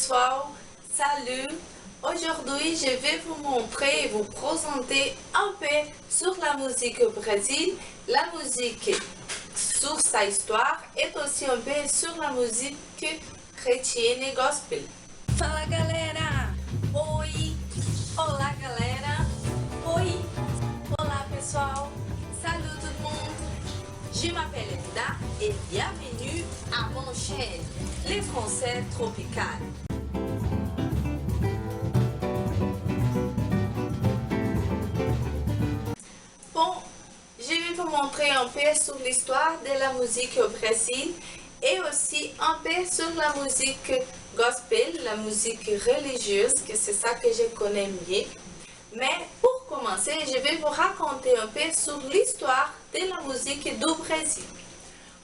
pessoal, salut! Aujourd'hui, je vais vous montrer et vous présenter un peu sur la musique au Brésil. La musique sur sa histoire et aussi un peu sur la musique chrétienne et gospel. Fala galera! Oi! Olá galera! Oi! Olá pessoal! Salut tout le monde! Je m'appelle Linda et bienvenue à mon chaîne, Les Français Tropical. Bon, je vais vous montrer un peu sur l'histoire de la musique au Brésil et aussi un peu sur la musique gospel, la musique religieuse, que c'est ça que je connais mieux. Mais pour commencer, je vais vous raconter un peu sur l'histoire de la musique du Brésil.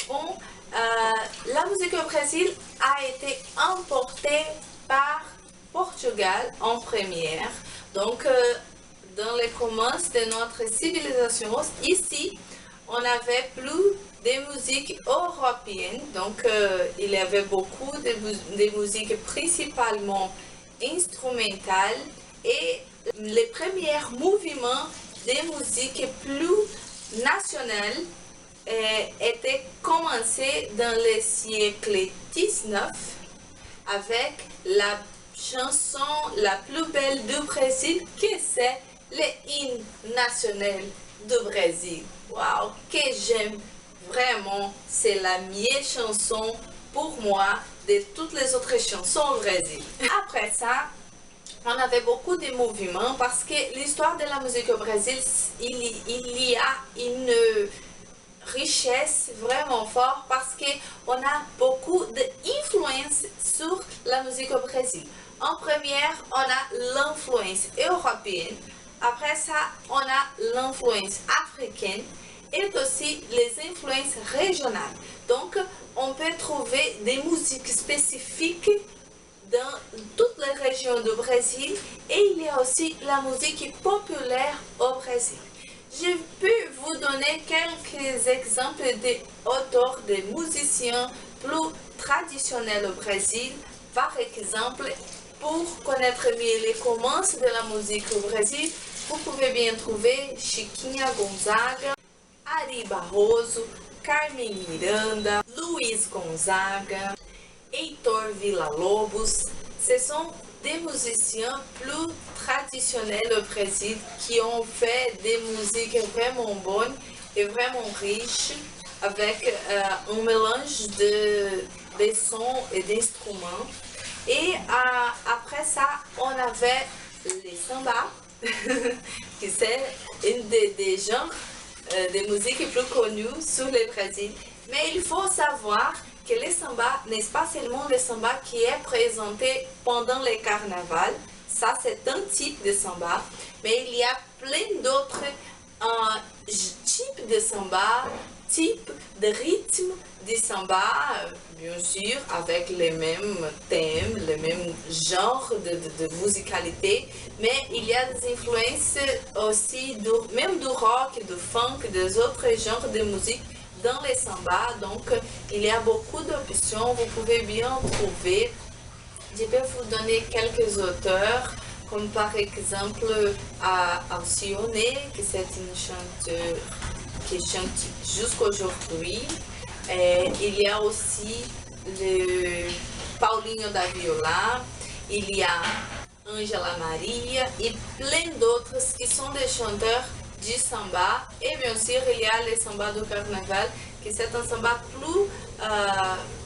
Bon, la musique au Brésil a été importée par Portugal en première. Donc, dans les commences de notre civilisation, ici, on avait plus de musique européenne. Donc, il y avait beaucoup de musique principalement instrumentale et les premiers mouvements de musique plus nationales étaient commencés dans le siècle XIX avec la chanson la plus belle du Brésil, qui c'est l'hymne national du Brésil. Waouh, que j'aime vraiment, c'est la meilleure chanson pour moi de toutes les autres chansons au Brésil. Après ça, on avait beaucoup de mouvements parce que l'histoire de la musique au Brésil, il y a une richesse vraiment forte parce qu'on a beaucoup d'influence sur la musique au Brésil. En première, on a l'influence européenne. Après ça, on a l'influence africaine et aussi les influences régionales. Donc, on peut trouver des musiques spécifiques dans toutes les régions du Brésil et il y a aussi la musique populaire au Brésil. Je peux vous donner quelques exemples d'auteurs, de musiciens plus traditionnels au Brésil. Par exemple, pour connaître mieux les commences de la musique au Brésil, vous pouvez bien trouver Chiquinha Gonzaga, Ari Barroso, Carmen Miranda, Luiz Gonzaga, Heitor Villa-Lobos. Ce sont des musiciens plus traditionnels au Brésil qui ont fait des musiques vraiment bonnes et vraiment riches avec un mélange de sons et d'instruments. Et après ça, on avait les samba, qui c'est une des genres de musique plus connus sur le Brésil. Mais il faut savoir que le samba n'est pas seulement le samba qui est présenté pendant le carnaval. Ça, c'est un type de samba. Mais il y a plein d'autres types de samba, types de rythme de samba, bien sûr, avec les mêmes thèmes, les mêmes genres de musicalité. Mais il y a des influences aussi, même du rock, du funk, des autres genres de musique dans les samba. Donc, il y a beaucoup d'options, vous pouvez bien trouver. Je vais vous donner quelques auteurs, comme par exemple Alcione, qui c'est une chanteuse qui chante jusqu'aujourd'hui. Il y a aussi le Paulinho da Viola, il y a Angela Maria et plein d'autres qui sont des chanteurs du samba. Et bien sûr, il y a le samba du carnaval, qui c'est un samba plus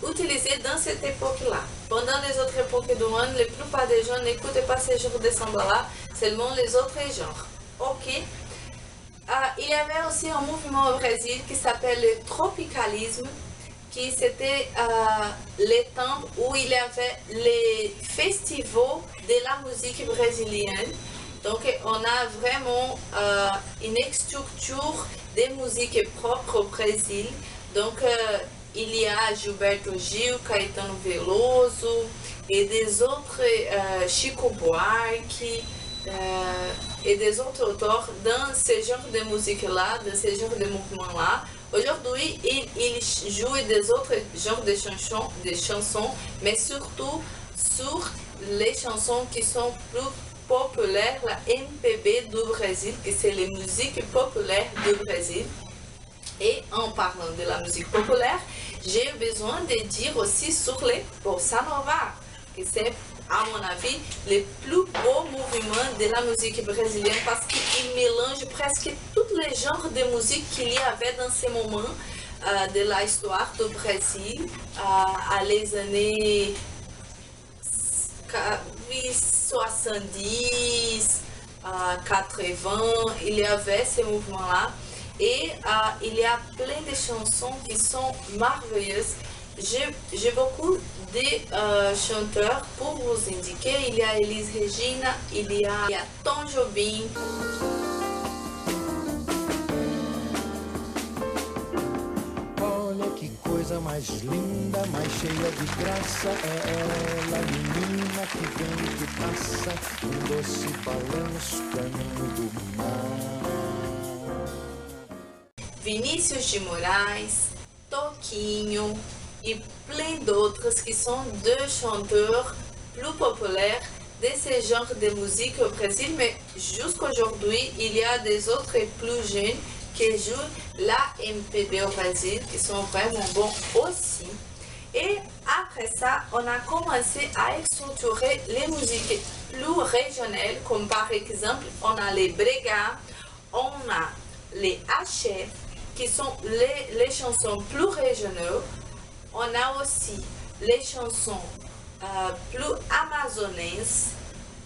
utilisé dans cette époque-là. Pendant les autres époques du monde, la plupart des gens n'écoutent pas ce genre de samba-là, seulement les autres genres. Ok. Il y avait aussi un mouvement au Brésil qui s'appelle le tropicalisme, qui c'était les temps où il y avait les festivals de la musique brésilienne. Donc, on a vraiment une structure de musique propre au Brésil. Donc, il y a Gilberto Gil, Caetano Veloso et des autres, Chico Buarque et des autres auteurs dans ce genre de musique-là, dans ce genre de mouvement-là. Aujourd'hui, ils jouent des autres genres de chansons, mais surtout sur les chansons qui sont plus populaires, la MPB du Brésil, que c'est les musiques populaires du Brésil. Et en parlant de la musique populaire, j'ai besoin de dire aussi sur les bossa nova, que c'est, à mon avis, le plus beau mouvement de la musique brésilienne parce qu'il mélange presque tous les genres de musique qu'il y avait dans ce moment de l'histoire du Brésil, à les années 70, 80, il y avait ce mouvement-là. Et il y a plein de chansons qui sont merveilleuses. J'ai beaucoup de chanteurs pour vous indiquer. Il y a Elis Regina, il y a Tom Jobim. Olha que coisa mais linda, mais cheia de graça. É ela, menina que vem e que passa, doce balanço, caminho do mar. Vinícius de Moraes, Toquinho et plein d'autres qui sont deux chanteurs plus populaires de ce genre de musique au Brésil, mais jusqu'aujourd'hui, il y a des autres plus jeunes qui jouent la MPB au Brésil, qui sont vraiment bons aussi. Et après ça, on a commencé à structurer les musiques plus régionales, comme par exemple, on a les brega, on a les hachés, qui sont les chansons plus régionales. On a aussi les chansons plus amazonenses.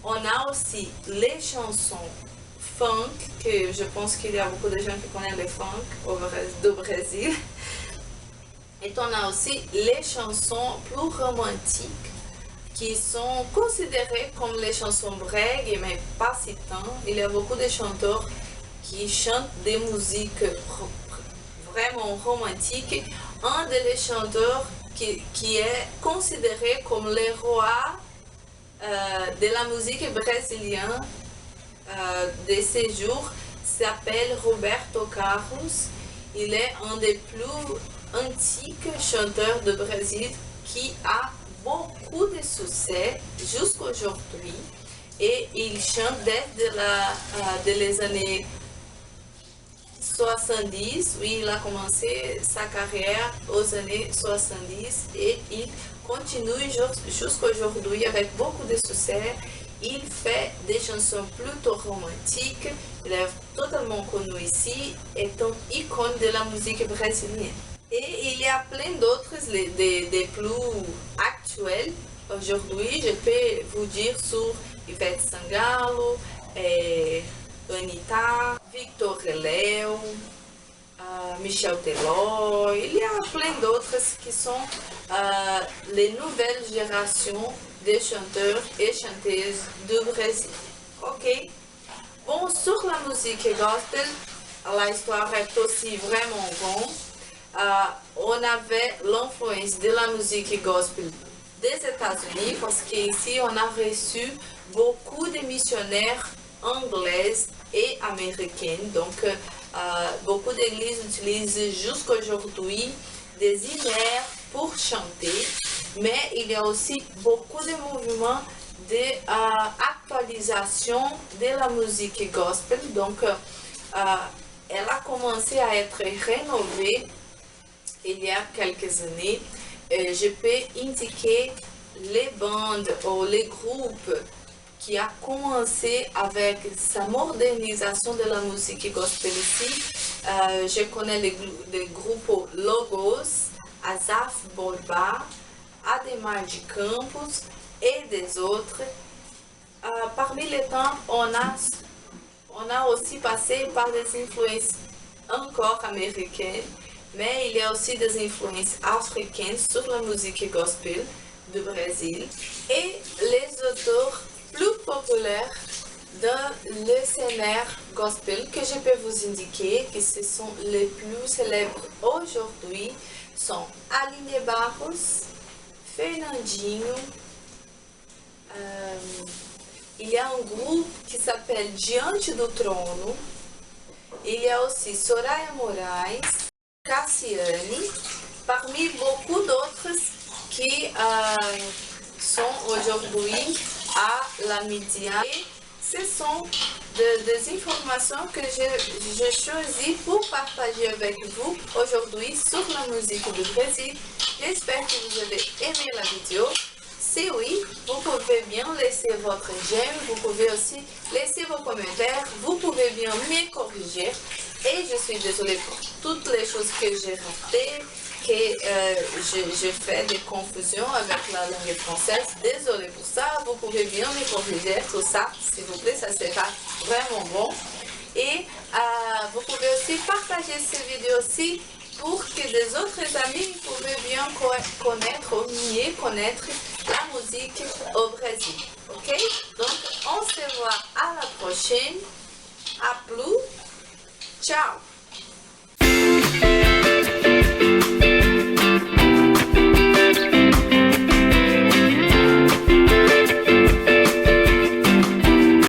On a aussi les chansons funk, que je pense qu'il y a beaucoup de gens qui connaissent les funk du Brésil. Et on a aussi les chansons plus romantiques, qui sont considérées comme les chansons brègues, mais pas si tant. Il y a beaucoup de chanteurs qui chantent des musiques vraiment romantiques. Un des chanteurs qui est considéré comme le roi de la musique brésilienne de ces jours s'appelle Roberto Carlos. Il est un des plus antiques chanteurs du Brésil qui a beaucoup de succès jusqu'aujourd'hui. Et il chante dès les années 70, oui, il a commencé sa carrière aux années 70 et il continue jusqu'aujourd'hui avec beaucoup de succès. Il fait des chansons plutôt romantiques, il est totalement connu ici, est un icône de la musique brésilienne. Et il y a plein d'autres, des plus actuels. Aujourd'hui, je peux vous dire sur Ivete Sangalo, Anitta, Victor Léo, Michel Teló. Il y a plein d'autres qui sont les nouvelles générations de chanteurs et chanteuses du Brésil. Ok? Bon, sur la musique gospel, l'histoire est aussi vraiment bonne. On avait l'influence de la musique gospel des États-Unis parce qu'ici on a reçu beaucoup de missionnaires anglaises et américaines. Donc, beaucoup d'églises utilisent jusqu'aujourd'hui des hymnes pour chanter, mais il y a aussi beaucoup de mouvements d'actualisation de la musique gospel. Donc, elle a commencé à être rénovée il y a quelques années. Je peux indiquer les bandes ou les groupes qui a commencé avec sa modernisation de la musique gospel ici. Je connais les groupes Logos, Asaf Borba, Ademar de Campos et des autres. Parmi les temps, on a aussi passé par des influences encore américaines, mais il y a aussi des influences africaines sur la musique gospel du Brésil. Et les auteurs plus populaires dans le scénario gospel que je peux vous indiquer, que ce sont les plus célèbres aujourd'hui, sont Aline Barros, Fernandinho, il y a un groupe qui s'appelle Diante do Trono, il y a aussi Soraya Moraes, Cassiane, parmi beaucoup d'autres qui leçons aujourd'hui à la midi. Et ce sont des informations que j'ai choisies pour partager avec vous aujourd'hui sur la musique du Brésil. J'espère que vous avez aimé la vidéo. Si oui, vous pouvez bien laisser votre j'aime, vous pouvez aussi laisser vos commentaires, vous pouvez bien me corriger. Et je suis désolée pour toutes les choses que j'ai ratées, que j'ai fait des confusions avec la langue française. Désolée pour ça, vous pouvez bien me corriger tout ça, s'il vous plaît, ça sera vraiment bon. Et vous pouvez aussi partager cette vidéo-ci pour que des autres amis puissent bien connaître ou mieux connaître la musique au Brésil. Ok? Donc, on se voit à la prochaine. À plus. Ciao!